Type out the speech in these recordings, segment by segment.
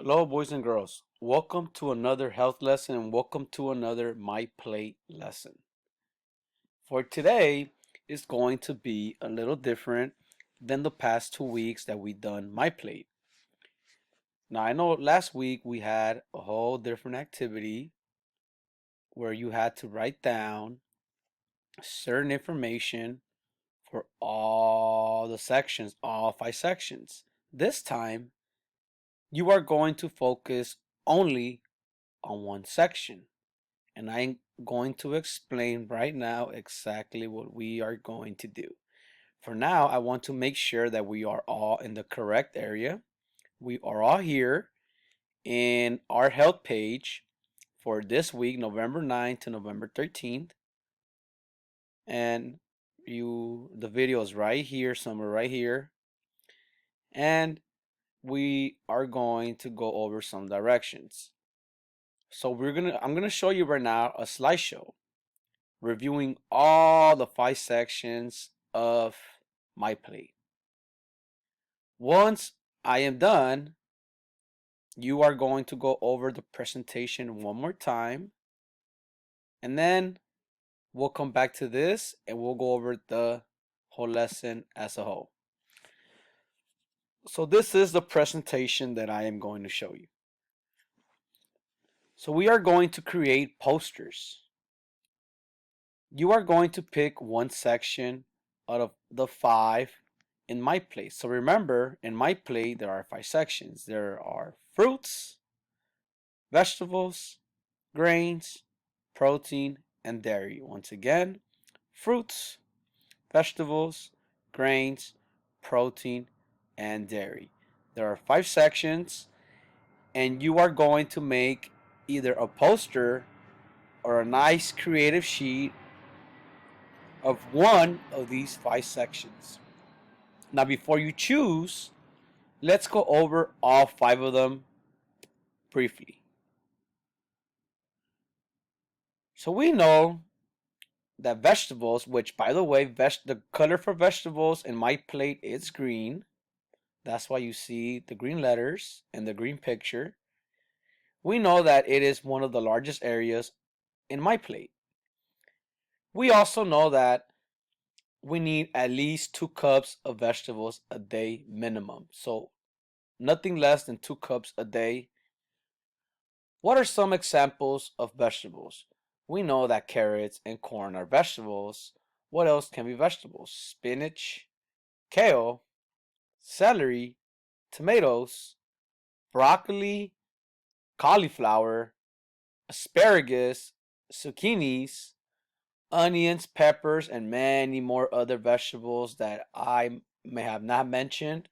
Hello, boys and girls. Welcome to another health lesson and welcome to another MyPlate lesson. For today, it's going to be a little different than the past 2 weeks that we done MyPlate. Now, I know last week we had a whole different activity where you had to write down certain information for all the sections, all 5 sections. This time, you are going to focus only on one section. And I'm going to explain right now exactly what we are going to do. For now, I want to make sure that we are all in the correct area. We are all here in our health page for this week, November 9th to November 13th. And the video is right here, somewhere right here. And we are going to go over some directions. So I'm gonna show you right now a slideshow reviewing all the 5 sections of MyPlate. Once I am done, you are going to go over the presentation one more time, and then we'll come back to this and we'll go over the whole lesson as a whole. So this is the presentation that I am going to show you. So we are going to create posters. You are going to pick one section out of the 5 in MyPlate. So remember, in MyPlate there are 5 sections. There are fruits, vegetables, grains, protein, and dairy. Once again, fruits, vegetables, grains, protein, and dairy. There are 5 sections, and you are going to make either a poster or a nice creative sheet of one of these 5 sections. Now, before you choose, let's go over all 5 of them briefly. So we know that vegetables, which by the way, the color for vegetables in MyPlate is green. That's why you see the green letters and the green picture. We know that it is one of the largest areas in MyPlate. We also know that we need at least 2 cups of vegetables a day minimum. So nothing less than 2 cups a day. What are some examples of vegetables? We know that carrots and corn are vegetables. What else can be vegetables? Spinach, kale, celery, tomatoes, broccoli, cauliflower, asparagus, zucchinis, onions, peppers, and many more other vegetables that I may have not mentioned,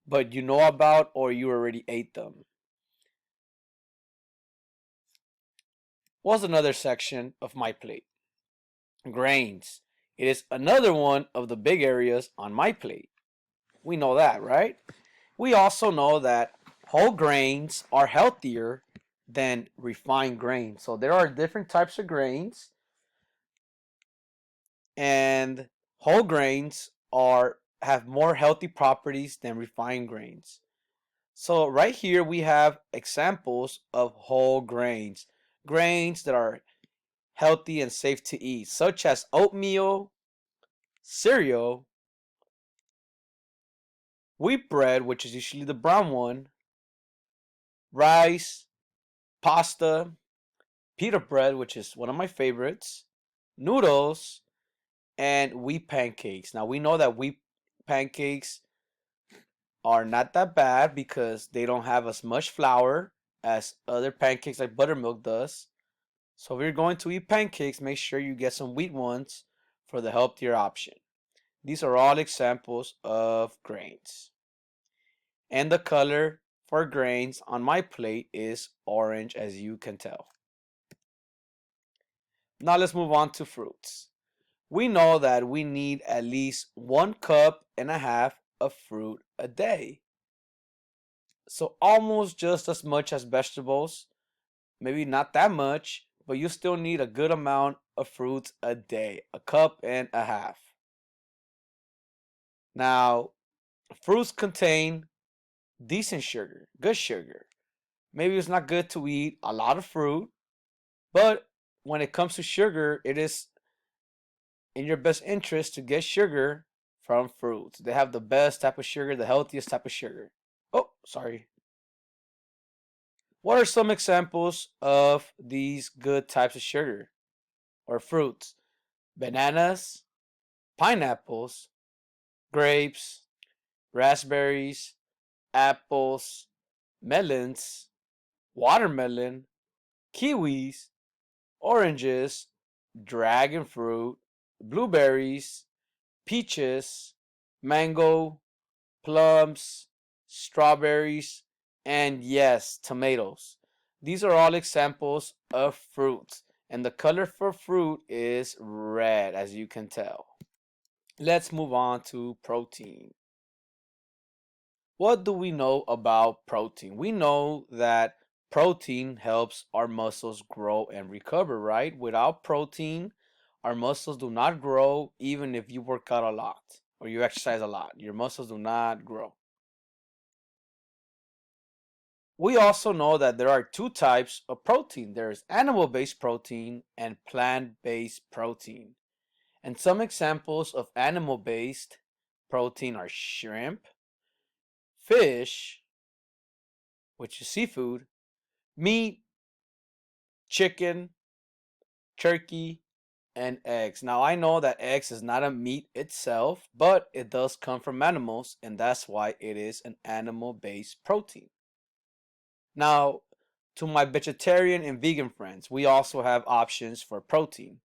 but you know about or you already ate them. What's another section of MyPlate? Grains. It is another one of the big areas on MyPlate. We know that, right? We also know that whole grains are healthier than refined grains. So there are different types of grains, and whole grains have more healthy properties than refined grains. So right here we have examples of whole grains. Grains that are healthy and safe to eat, such as oatmeal, cereal, wheat bread, which is usually the brown one, rice, pasta, pita bread, which is one of my favorites, noodles, and wheat pancakes. Now we know that wheat pancakes are not that bad because they don't have as much flour as other pancakes like buttermilk does. So if you're going to eat pancakes, make sure you get some wheat ones for the healthier option. These are all examples of grains. And the color for grains on MyPlate is orange, as you can tell. Now let's move on to fruits. We know that we need at least 1.5 cups of fruit a day. So almost just as much as vegetables, maybe not that much, but you still need a good amount of fruits a day, 1.5 cups. Now, fruits contain decent sugar, good sugar. Maybe it's not good to eat a lot of fruit, but when it comes to sugar, it is in your best interest to get sugar from fruits. They have the best type of sugar, the healthiest type of sugar. Oh, sorry. What are some examples of these good types of sugar or fruits? Bananas, pineapples, grapes, raspberries, apples, melons, watermelon, kiwis, oranges, dragon fruit, blueberries, peaches, mango, plums, strawberries, and yes, tomatoes. These are all examples of fruits, and the color for fruit is red, as you can tell. Let's move on to protein. What do we know about protein? We know that protein helps our muscles grow and recover, right? Without protein, our muscles do not grow even if you work out a lot or you exercise a lot. Your muscles do not grow. We also know that there are two types of protein. There's animal-based protein and plant-based protein. And some examples of animal-based protein are shrimp, fish, which is seafood, meat, chicken, turkey, and eggs. Now, I know that eggs is not a meat itself, but it does come from animals, and that's why it is an animal-based protein. Now, to my vegetarian and vegan friends, we also have options for protein.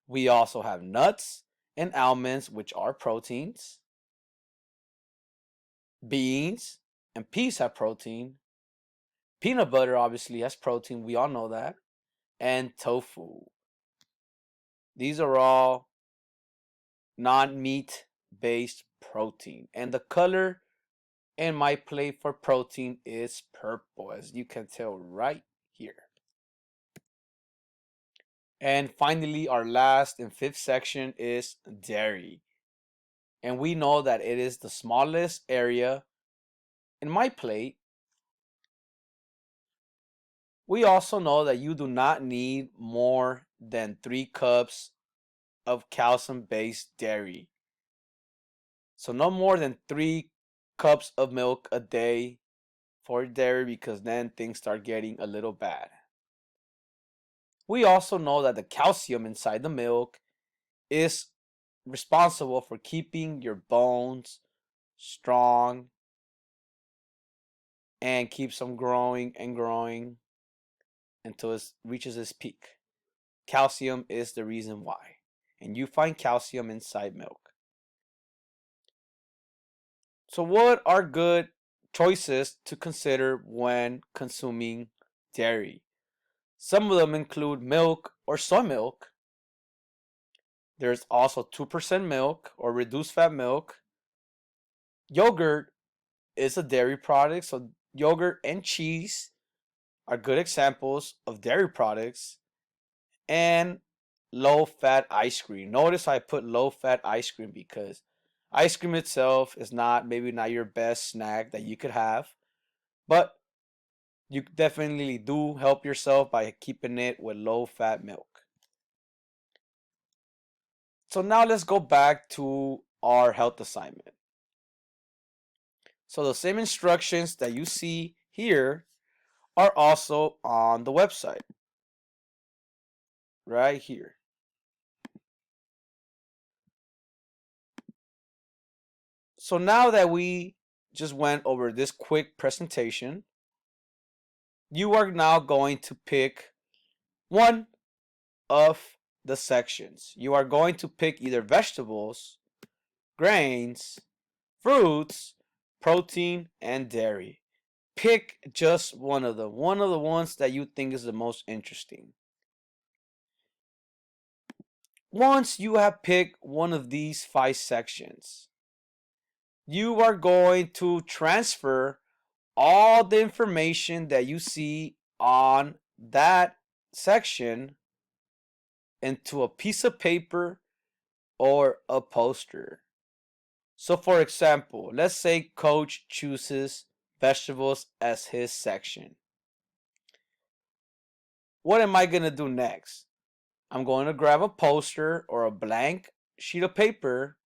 We also have nuts and almonds, which are proteins. Beans and peas have protein. Peanut butter obviously has protein. We all know that. And tofu. These are all non-meat based protein. And the color in my plate for protein is purple, as you can tell right here. And finally, our last and fifth section is dairy. And we know that it is the smallest area in my plate. We also know that you do not need more than 3 cups of calcium-based dairy. So no more than 3 cups of milk a day for dairy, because then things start getting a little bad. We also know that the calcium inside the milk is responsible for keeping your bones strong and keeps them growing and growing until it reaches its peak. Calcium is the reason why. And you find calcium inside milk. So what are good choices to consider when consuming dairy? Some of them include milk or soy milk. There's also 2% milk or reduced fat milk. Yogurt is a dairy product, so yogurt and cheese are good examples of dairy products. And low fat ice cream. Notice I put low fat ice cream because ice cream itself is maybe not your best snack that you could have, but you definitely do help yourself by keeping it with low fat milk. So now let's go back to our health assignment. So the same instructions that you see here are also on the website right here. So now that we just went over this quick presentation, you are now going to pick one of the sections. You are going to pick either vegetables, grains, fruits, protein, and dairy. Pick just one of them, one of the ones that you think is the most interesting. Once you have picked one of these 5 sections, you are going to transfer all the information that you see on that section into a piece of paper or a poster. So for example, let's say coach chooses vegetables as his section. What am I going to do next? I'm going to grab a poster or a blank sheet of paper,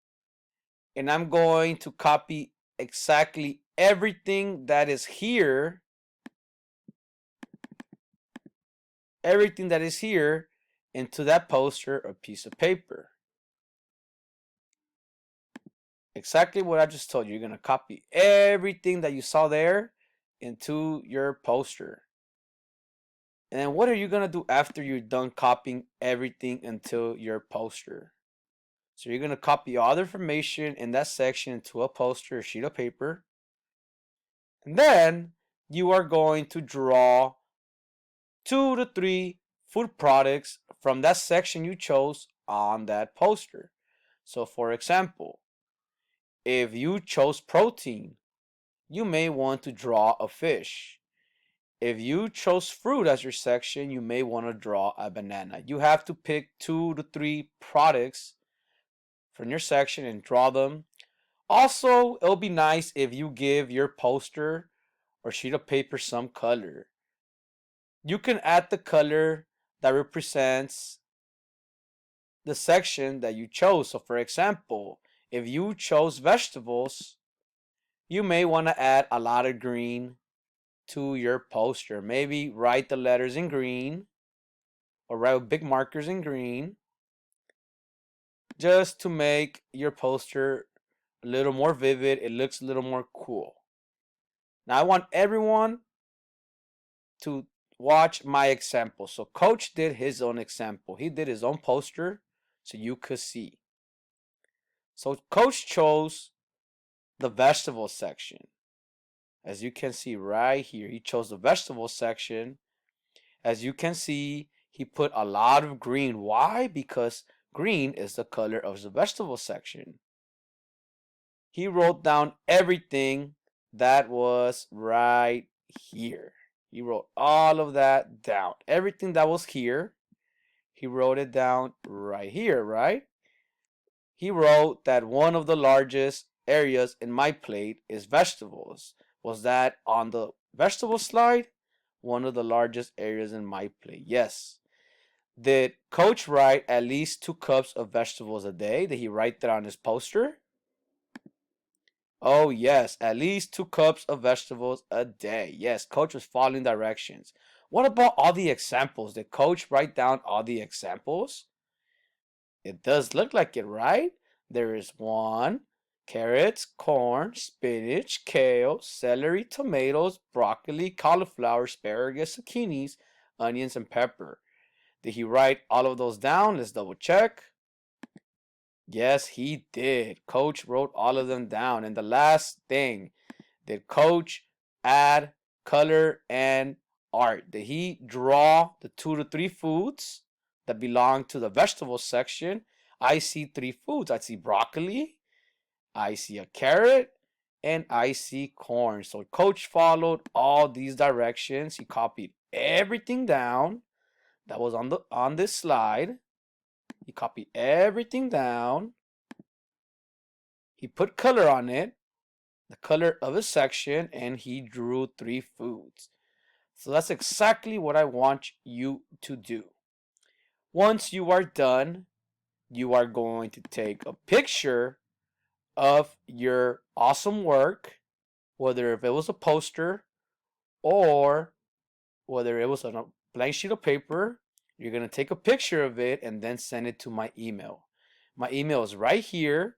and I'm going to copy exactly everything that is here, into that poster or piece of paper. Exactly what I just told you. You're going to copy everything that you saw there into your poster. And then what are you going to do after you're done copying everything into your poster? So you're going to copy all the information in that section into a poster or sheet of paper. And then you are going to draw 2 to 3 food products from that section you chose on that poster. So for example, if you chose protein, you may want to draw a fish. If you chose fruit as your section, you may want to draw a banana. You have to pick 2 to 3 products from your section and draw them. Also, it'll be nice if you give your poster or sheet of paper some color. You can add the color that represents the section that you chose. So for example, if you chose vegetables, you may want to add a lot of green to your poster. Maybe write the letters in green or write with big markers in green just to make your poster a little more vivid. It looks a little more cool. Now I want everyone to watch my example. So Coach did his own example. He did his own poster so you could see. So Coach chose the vegetable section. As you can see right here, he chose the vegetable section. As you can see, he put a lot of green. Why? Because green is the color of the vegetable section. He wrote down everything that was right here. He wrote all of that down. Everything that was here, he wrote it down right here, right? He wrote that one of the largest areas in MyPlate is vegetables. Was that on the vegetable slide? One of the largest areas in MyPlate. Yes. Did Coach write at least 2 cups of vegetables a day? Did he write that on his poster? Oh, yes, at least 2 cups of vegetables a day. Yes, Coach was following directions. What about all the examples? Did Coach write down all the examples? It does look like it, right? There is 1, carrots, corn, spinach, kale, celery, tomatoes, broccoli, cauliflower, asparagus, zucchinis, onions, and pepper. Did he write all of those down? Let's double check. Yes, he did. Coach wrote all of them down. And the last thing, did Coach add color and art? Did he draw the 2 to 3 foods that belong to the vegetable section? I see 3 foods. I see broccoli, I see a carrot, and I see corn. So Coach followed all these directions. He copied everything down that was on this slide. He copied everything down. He put color on it, the color of his section, and he drew 3 foods. So that's exactly what I want you to do. Once you are done, you are going to take a picture of your awesome work, whether if it was a poster or whether it was on a blank sheet of paper. You're going to take a picture of it and then send it to my email. My email is right here.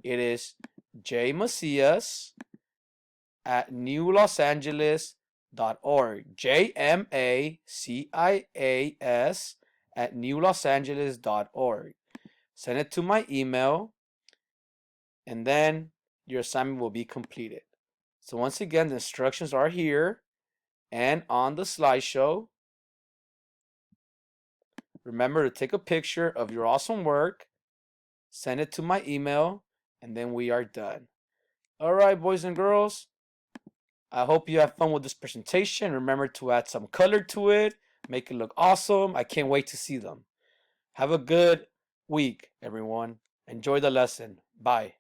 It is jmacias@newlosangeles.org. jmacias@newlosangeles.org. Send it to my email, and then your assignment will be completed. So once again, the instructions are here and on the slideshow. Remember to take a picture of your awesome work, send it to my email, and then we are done. All right, boys and girls. I hope you have fun with this presentation. Remember to add some color to it, make it look awesome. I can't wait to see them. Have a good week, everyone. Enjoy the lesson. Bye.